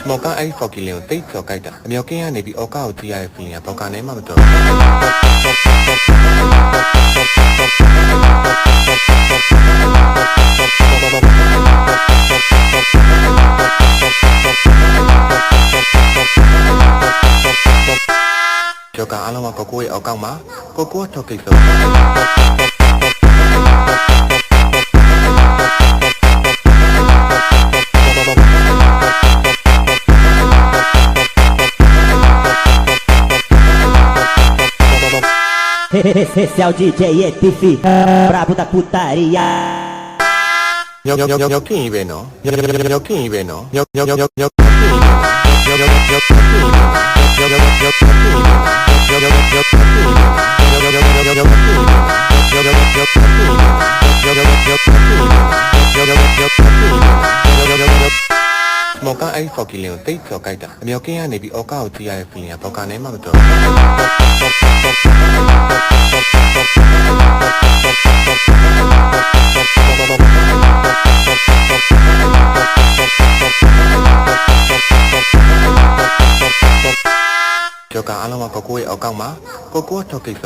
မော်ကအဲ့ဖော်ကီလင်ကိုတိတ်ကျော်ကြိုက်တာအမြောက်ကင်းကနေပြီးအော်ကာကိုကြည့်ရတဲ့ feeling ကဘောက်ကနေမှမတော်ကျော်ကအားလုံးကကိုကိုရဲ့အောက်ကောက်မှာကိုကိုထုတ်ကိစ္စEsse é o DJ ETF Brabo da putaria မြောက်ခင်းကြီးပဲနော်မြောက်ခင်းကြီးပဲနော်မြောက်ခင်းကြီးပဲနော်မော်ကအဲ့ဖော်ကီလင်ကိုတိတ်ကျော်ကြိုက်တာအမြောက်ကင်းကနေပြီးအော်ကာကိုကြည့်ရတဲ့ feeling ကဘောက်ကနေမှမတော်ကျော်ကအားလုံးကကိုကိုရဲ့အောက်ကောက်မှာကိုကိုထုတ်ကိစ္စ